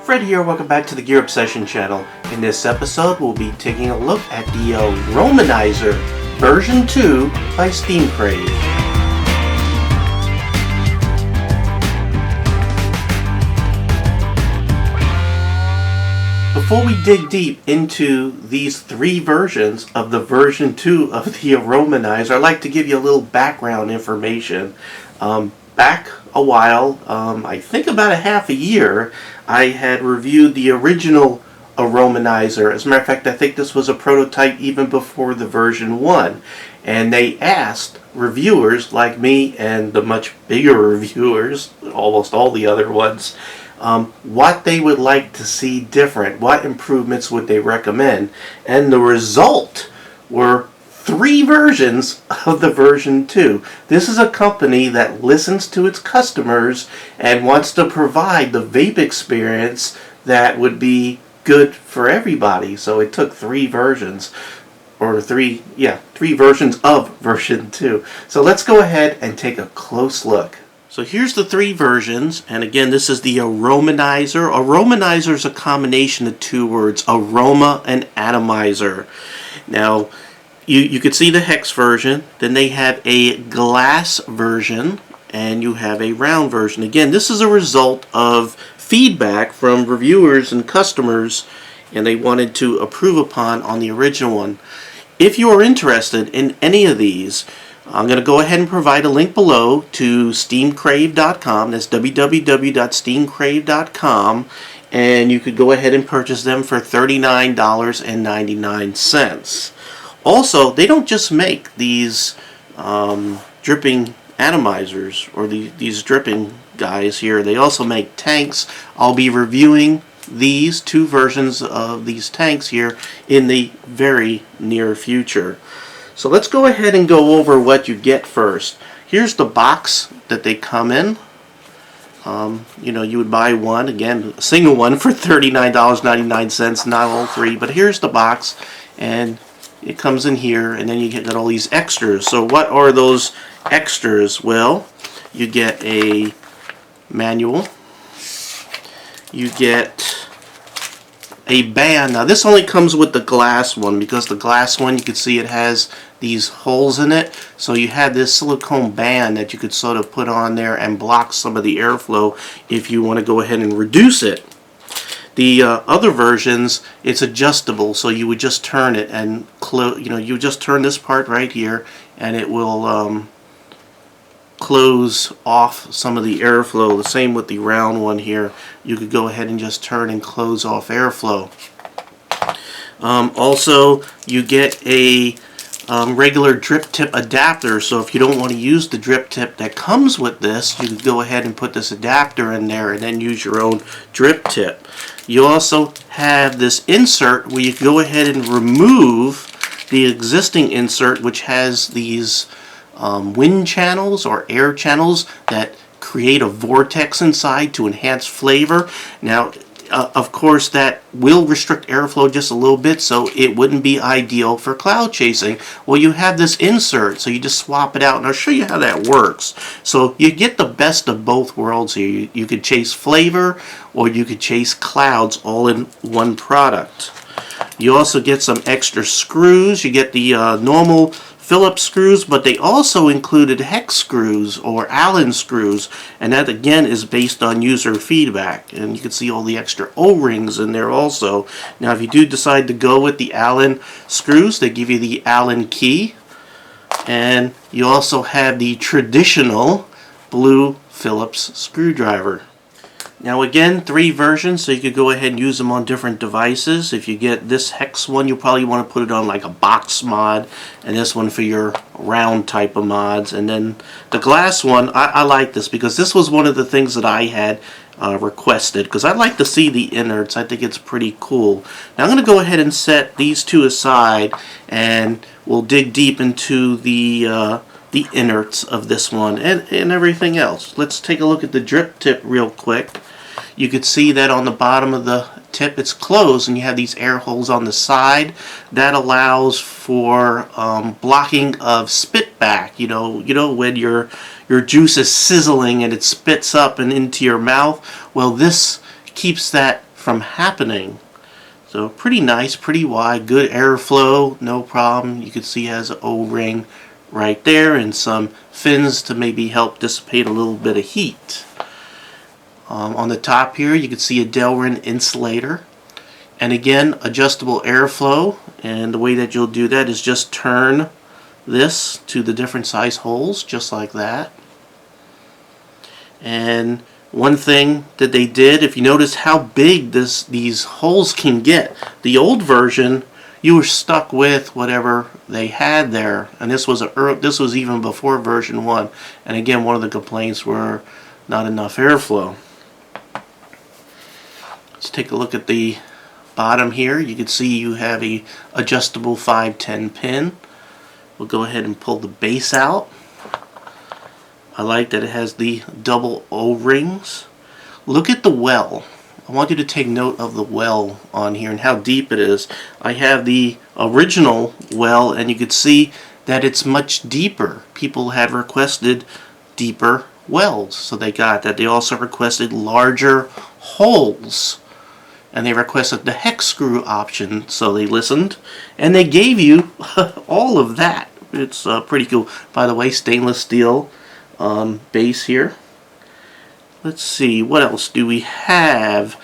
Fred here, welcome back to the Gear Obsession channel. In this episode, we'll be taking a look at the Aromamizer version 2 by Crave. Before we dig deep into these three versions of the version 2 of the Aromamizer, I'd like to give you a little background information. Back a while, I think about a half a year, I had reviewed the original Aromamizer. As a matter of fact, I think this was a prototype even before the version 1. And they asked reviewers like me and the much bigger reviewers, almost all the other ones, what they would like to see different, what improvements would they recommend. And the result were 3 versions of the version 2. This is a company that listens to its customers and wants to provide the vape experience that would be good for everybody. So it took 3 versions, or 3 versions of version 2. So let's go ahead and take a close look. So here's the 3 versions, and again, this is the Aromamizer. Aromamizer is a combination of 2 words, aroma and atomizer. Now, you could see the hex version, then they have a glass version, and you have a round version. Again, this is a result of feedback from reviewers and customers, and they wanted to improve upon on the original one. If you are interested in any of these, I'm going to go ahead and provide a link below to steamcrave.com. That's www.steamcrave.com, and you could go ahead and purchase them for $39.99. Also, they don't just make these dripping atomizers or these dripping guys here. They also make tanks. I'll be reviewing these 2 versions of these tanks here in the very near future. So let's go ahead and go over what you get first. Here's the box that they come in. You would buy one, again, a single one for $39.99, not all 3. But here's the box, and it comes in here, and then you get all these extras. So what are those extras? Well, you get a manual. You get a band. Now this only comes with the glass one, because the glass one, you can see it has these holes in it. So you have this silicone band that you could sort of put on there and block some of the airflow if you want to go ahead and reduce it. The other versions, it's adjustable, so you would just turn it and close. You just turn this part right here, and it will close off some of the airflow. The same with the round one here. You could go ahead and just turn and close off airflow. Also, you get a regular drip tip adapter, so if you don't want to use the drip tip that comes with this, you could go ahead and put this adapter in there and then use your own drip tip. You also have this insert where you can go ahead and remove the existing insert, which has these wind channels or air channels that create a vortex inside to enhance flavor. Now, of course, that will restrict airflow just a little bit, so it wouldn't be ideal for cloud chasing. Well, you have this insert, so you just swap it out, and I'll show you how that works. So you get the best of both worlds here. You could chase flavor, or you could chase clouds all in one product. You also get some extra screws. You get the normal Philips screws, but they also included hex screws or Allen screws, and that again is based on user feedback. And you can see all the extra O-rings in there also. Now, if you do decide to go with the Allen screws, they give you the Allen key, and you also have the traditional blue Philips screwdriver. Now again, 3 versions, so you could go ahead and use them on different devices. If you get this hex one, you'll probably want to put it on like a box mod, and this one for your round type of mods. And then the glass one, I like this because this was one of the things that I had requested, because I like to see the innards. I think it's pretty cool. Now I'm going to go ahead and set these 2 aside, and we'll dig deep into the innards of this one and everything else. Let's take a look at the drip tip real quick. You could see that on the bottom of the tip it's closed, and you have these air holes on the side. That allows for blocking of spit back. You know when your juice is sizzling and it spits up and into your mouth. Well, this keeps that from happening. So pretty nice, pretty wide, good airflow, no problem. You can see it has an O-ring right there and some fins to maybe help dissipate a little bit of heat. On the top here you can see a Delrin insulator, and again adjustable airflow, and the way that you'll do that is just turn this to the different size holes just like that. And one thing that they did, if you notice how big these holes can get, the old version you were stuck with whatever they had there, and this was even before version 1, and again one of the complaints were not enough airflow. Let's take a look at the bottom here. You can see you have a adjustable 510 pin. We'll go ahead and pull the base out. I like that it has the double O-rings. Look at the well. I want you to take note of the well on here and how deep it is. I have the original well, and you can see that it's much deeper. People have requested deeper wells, so they got that. They also requested larger holes, and they requested the hex screw option, so they listened and they gave you all of that. It's pretty cool. By the way, stainless steel base here. Let's see, what else do we have?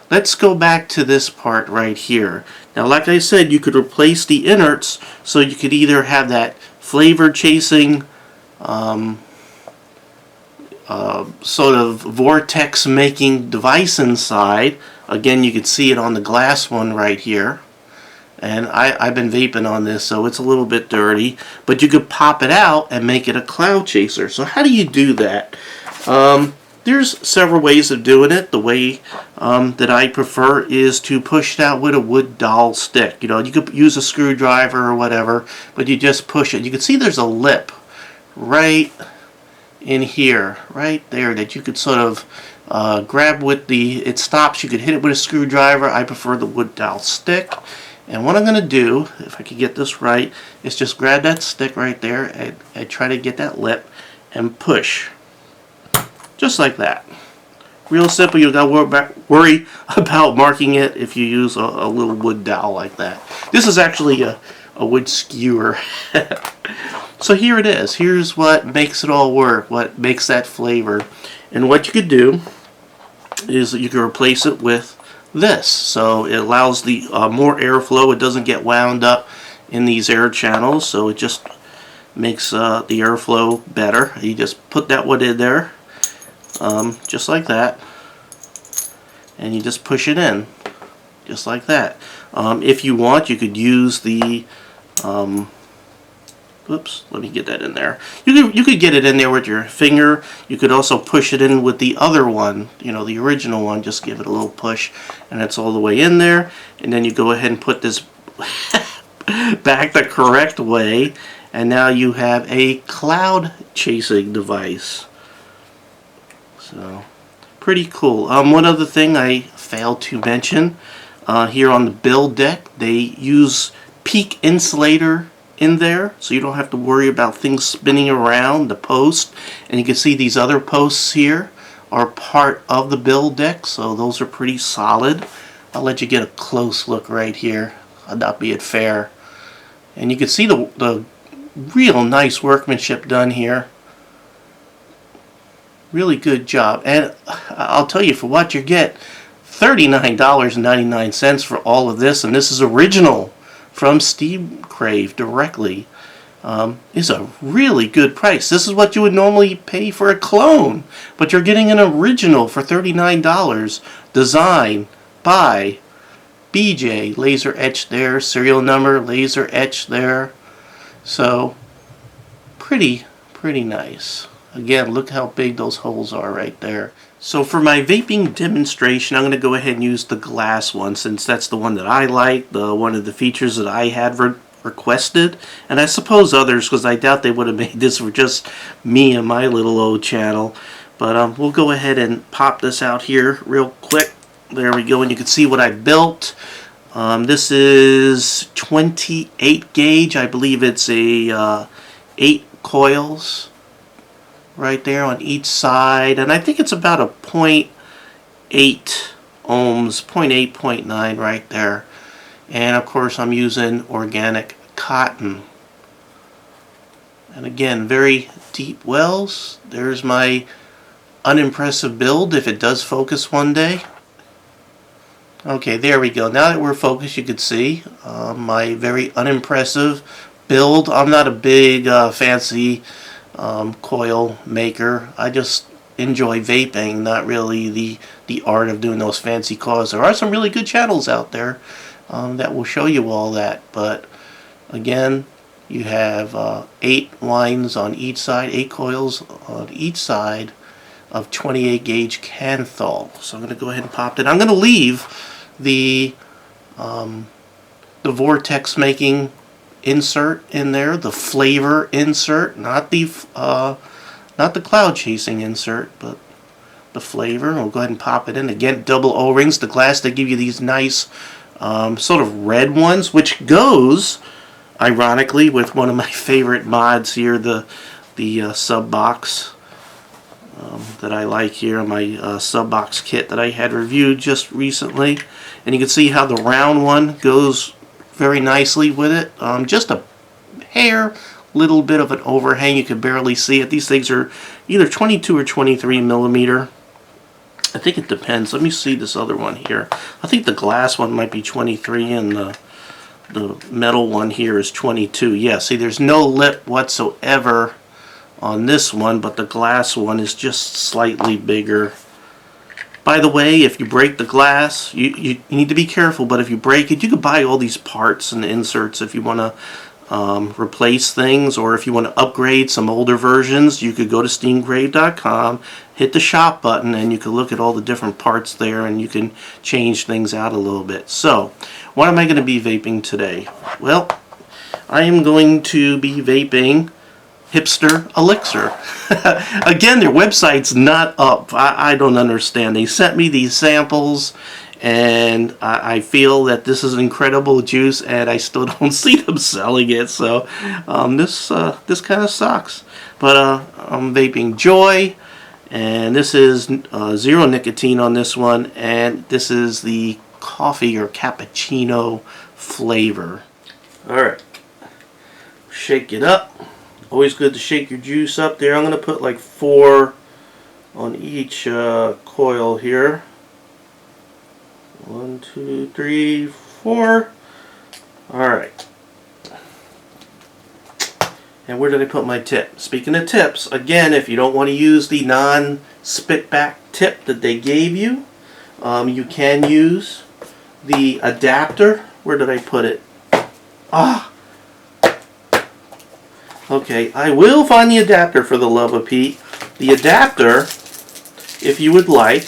Let's go back to this part right here. Now, like I said, you could replace the innards, so you could either have that flavor chasing sort of vortex making device inside. Again, you can see it on the glass one right here. And I've been vaping on this, so it's a little bit dirty. But you could pop it out and make it a cloud chaser. So how do you do that? There's several ways of doing it. The way that I prefer is to push it out with a wood dowel stick. You know, you could use a screwdriver or whatever, but you just push it. You can see there's a lip right in here, right there, that you could sort of grab with the, it stops, you could hit it with a screwdriver. I prefer the wood dowel stick. And what I'm going to do, if I can get this right, is just grab that stick right there and try to get that lip and push. Just like that. Real simple. You don't got to worry about marking it if you use a little wood dowel like that. This is actually a wood skewer. So here it is. Here's what makes it all work, what makes that flavor. And what you could do is you can replace it with this, so it allows the more airflow. It doesn't get wound up in these air channels, so it just makes the airflow better. You just put that one in there, just like that, and you just push it in, just like that. If you want, you could use the oops, let me get that in there. You could get it in there with your finger. You could also push it in with the other one, you know, the original one. Just give it a little push, and it's all the way in there. And then you go ahead and put this back the correct way, and now you have a cloud chasing device. So, pretty cool. One other thing I failed to mention, here on the build deck, they use peak insulator in there, so you don't have to worry about things spinning around the post. And you can see these other posts here are part of the build deck, so those are pretty solid. I'll let you get a close look right here. I'll not be it fair. And you can see the real nice workmanship done here. Really good job. And I'll tell you, for what you get, $39.99 for all of this, and this is original from Steam Crave directly, is a really good price. This is what you would normally pay for a clone, but you're getting an original for $39, designed by BJ, laser etched there, serial number laser etched there. So pretty nice. Again, look how big those holes are right there. So for my vaping demonstration, I'm going to go ahead and use the glass one, since that's the one that I like, one of the features that I had requested. And I suppose others, because I doubt they would have made this for just me and my little old channel. But we'll go ahead and pop this out here real quick. There we go, and you can see what I built. This is 28 gauge. I believe it's a 8 coils right there on each side, and I think it's about a 0.8 ohms, 0.8, 0.9 right there. And of course I'm using organic cotton. And again, very deep wells. There's my unimpressive build if it does focus one day. Okay, there we go. Now that we're focused, you can see my very unimpressive build. I'm not a big fancy coil maker. I just enjoy vaping, not really the art of doing those fancy coils. There are some really good channels out there that will show you all that, but again, you have 8 lines on each side, 8 coils on each side of 28 gauge Canthal. So I'm going to go ahead and pop it. I'm going to leave the vortex making insert in there, the flavor insert, not the cloud chasing insert, but the flavor. We'll go ahead and pop it in. Again, double O-rings, the glass. They give you these nice sort of red ones, which goes ironically with one of my favorite mods here, the sub box that I like here, my sub box kit that I had reviewed just recently. And you can see how the round one goes very nicely with it. Just a hair, little bit of an overhang. You can barely see it. These things are either 22 or 23 millimeter. I think it depends. Let me see this other one here. I think the glass one might be 23 and the metal one here is 22. Yeah, see, there's no lip whatsoever on this one, but the glass one is just slightly bigger. By the way, if you break the glass, you need to be careful, but if you break it, you can buy all these parts and inserts if you want to replace things, or if you want to upgrade some older versions, you could go to steamcrave.com, hit the shop button, and you can look at all the different parts there, and you can change things out a little bit. So, what am I going to be vaping today? Well, I am going to be vaping Hipster Elixir. Again, their website's not up. I don't understand. They sent me these samples, and I feel that this is incredible juice, and I still don't see them selling it. So this kind of sucks. But I'm vaping Joy, and this is 0 nicotine on this one, and this is the coffee or cappuccino flavor. All right, shake it up. Always good to shake your juice up there. I'm going to put like 4 on each coil here. 1, 2, 3, 4. Alright. And where did I put my tip? Speaking of tips, again, if you don't want to use the non-spit back tip that they gave you, you can use the adapter. Where did I put it? Ah! Okay, I will find the adapter for the love of Pete. The adapter, if you would like.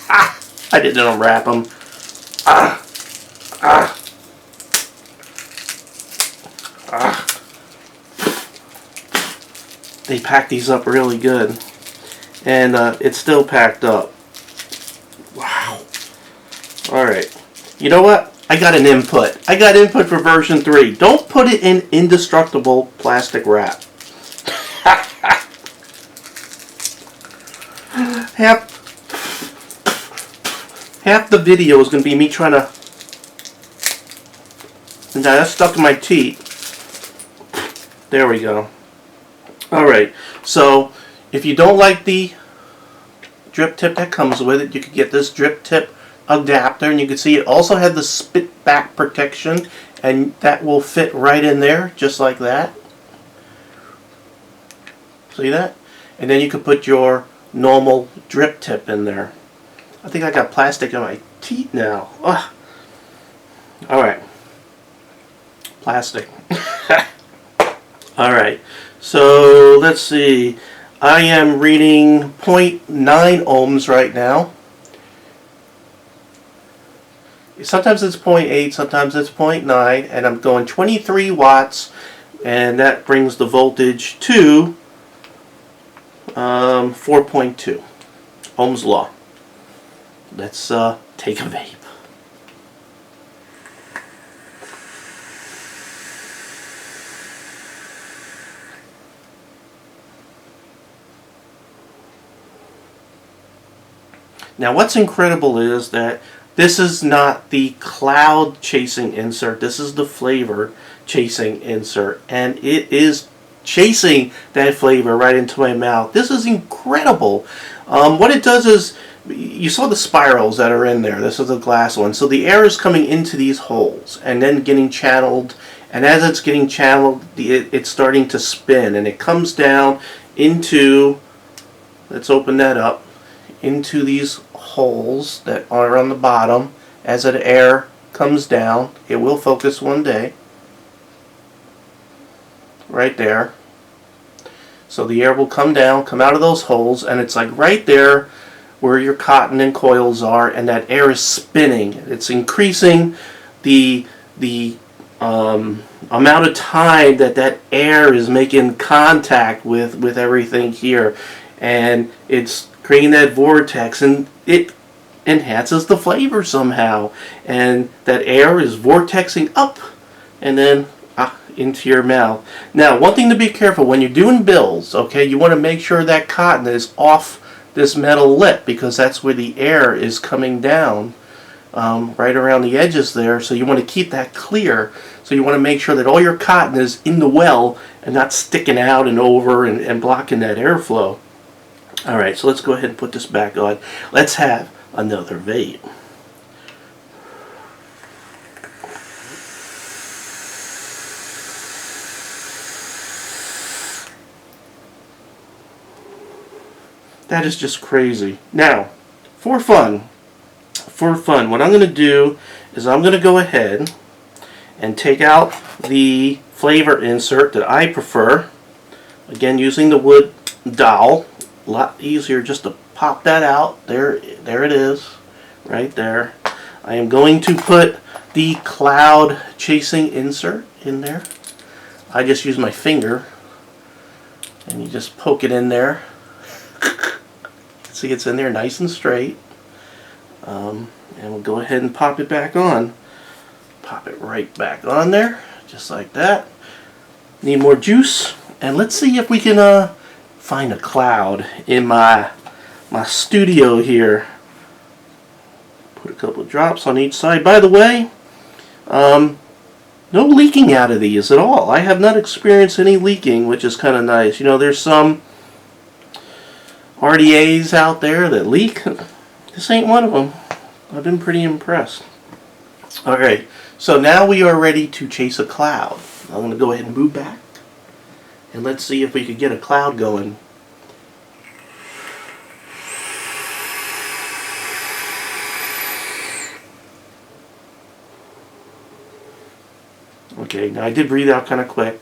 Ah! I didn't unwrap them. Ah! Ah! Ah! They packed these up really good. And it's still packed up. Wow. Alright. You know what? I got an input. I got input for version 3. Don't put it in indestructible plastic wrap. Half the video is going to be me trying to... Now that's stuck in my teeth. There we go. Alright, so if you don't like the drip tip that comes with it, you could get this drip tip adapter, and you can see it also had the spit back protection, and that will fit right in there just like that. See that? And then you could put your normal drip tip in there. I think I got plastic in my teeth now. Ugh. Alright. Plastic. Alright. So let's see. I am reading 0.9 ohms right now. Sometimes it's 0.8, sometimes it's 0.9, and I'm going 23 watts, and that brings the voltage to 4.2. Ohm's law. Let's take a vape. Now what's incredible is that this is not the cloud chasing insert, this is the flavor chasing insert, and it is chasing that flavor right into my mouth. This is incredible. What it does is, you saw the spirals that are in there. This is the glass one. So the air is coming into these holes and then getting channeled, and as it's getting channeled, it's starting to spin, and it comes down into, let's open that up, into these holes that are on the bottom. As that air comes down, it will focus one day. Right there. So the air will come down, come out of those holes, and it's like right there where your cotton and coils are, and that air is spinning. It's increasing the amount of time that air is making contact with everything here, and it's creating that vortex, and it enhances the flavor somehow, and that air is vortexing up and then into your mouth. Now, one thing to be careful when you're doing bills, okay, you want to make sure that cotton is off this metal lip, because that's where the air is coming down, right around the edges there. So you want to keep that clear. So you want to make sure that all your cotton is in the well and not sticking out and over and blocking that airflow. Alright, so let's go ahead and put this back on. Let's have another vape. That is just crazy. Now, for fun, what I'm going to do is I'm going to go ahead and take out the flavor insert that I prefer. Again, using the wood dowel. A lot easier just to pop that out. There it is, right there. I am going to put the cloud chasing insert in there. I just use my finger, and you just poke it in there. See, it's in there nice and straight. And we'll go ahead and pop it back on. Pop it right back on there, just like that. Need more juice, and let's see if we can find a cloud in my studio here. Put a couple of drops on each side. By the way, no leaking out of these at all. I have not experienced any leaking, which is kind of nice. You know, there's some RDAs out there that leak. This ain't one of them. I've been pretty impressed. Alright, so now we are ready to chase a cloud. I'm going to go ahead and move back, and let's see if we could get a cloud going. Okay, now I did breathe out kind of quick.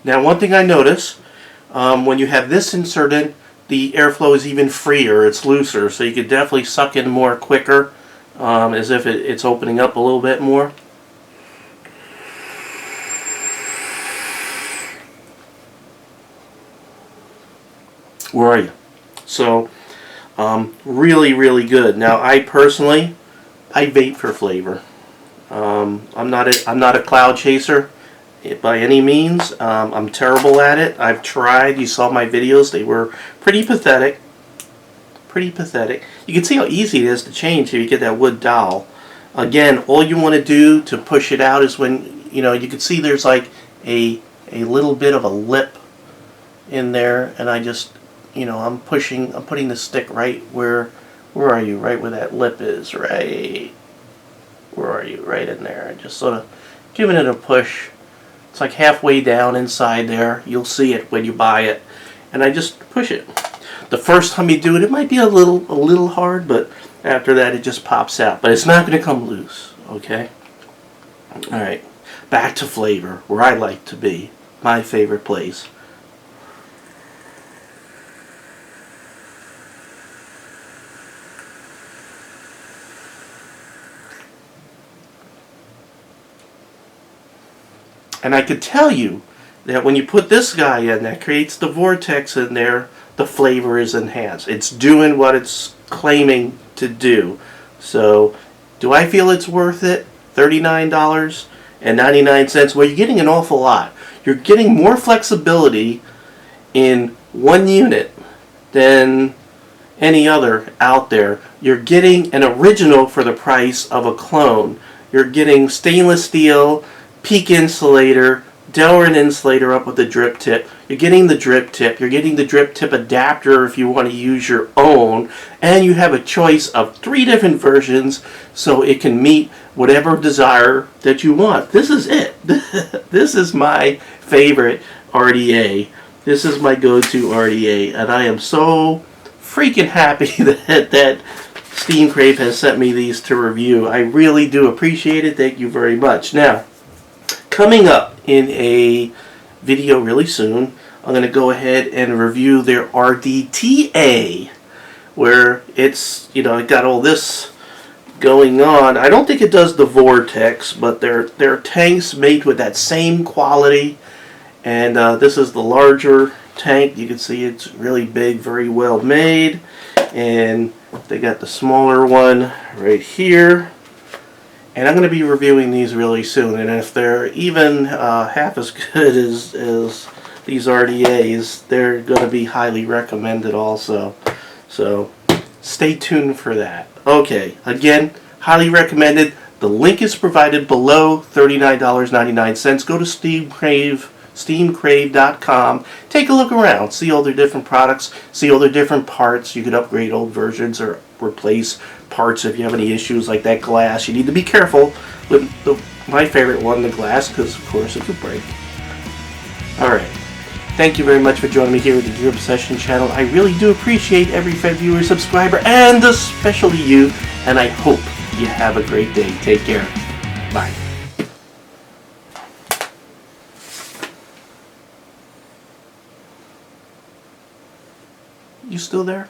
Now, one thing I notice, when you have this inserted, the airflow is even freer, it's looser, so you could definitely suck in more quicker, as if it's opening up a little bit more. Where are you? So, really, really good. Now, I personally, I vape for flavor. I'm not a cloud chaser by any means. I'm terrible at it. I've tried. You saw my videos. They were pretty pathetic. Pretty pathetic. You can see how easy it is to change here. You get that wood dowel. Again, all you want to do to push it out is when, you know, you can see there's like a little bit of a lip in there, and I just, you know, I'm putting the stick right where are you? Right where that lip is, right? Where are you? Right in there. Just sort of giving it a push. It's like halfway down inside there. You'll see it when you buy it. And I just push it. The first time you do it, it might be a little hard, but after that it just pops out. But it's not going to come loose, okay? Alright, back to flavor, where I like to be. My favorite place. And I could tell you that when you put this guy in, that creates the vortex in there, the flavor is enhanced. It's doing what it's claiming to do. So, do I feel it's worth it? $39? Well, you're getting an awful lot. You're getting more flexibility in one unit than any other out there. You're getting an original for the price of a clone. You're getting stainless steel, peak insulator, Delrin insulator up with the drip tip. You're getting the drip tip. You're getting the drip tip adapter if you want to use your own. And you have a choice of 3 different versions so it can meet whatever desire that you want. This is it. This is my favorite RDA. This is my go-to RDA. And I am so freaking happy that Steam Crave has sent me these to review. I really do appreciate it. Thank you very much. Now, coming up in a video really soon, I'm going to go ahead and review their RDTA, where it's, you know, it got all this going on. I don't think it does the Vortex, but they're tanks made with that same quality. And this is the larger tank. You can see it's really big, very well made. And they got the smaller one right here. And I'm going to be reviewing these really soon. And if they're even half as good as these RDAs, they're going to be highly recommended also. So stay tuned for that. Okay, again, highly recommended. The link is provided below, $39.99. Go to Steam Crave, steamcrave.com. Take a look around, see all their different products, see all their different parts. You could upgrade old versions or replace parts if you have any issues like that glass. You need to be careful with my favorite one, the glass, because of course it could break. Alright, thank you very much for joining me here at the Gear Obsession channel. I really do appreciate every viewer, subscriber, and especially you, and I hope you have a great day. Take care. Bye. You still there?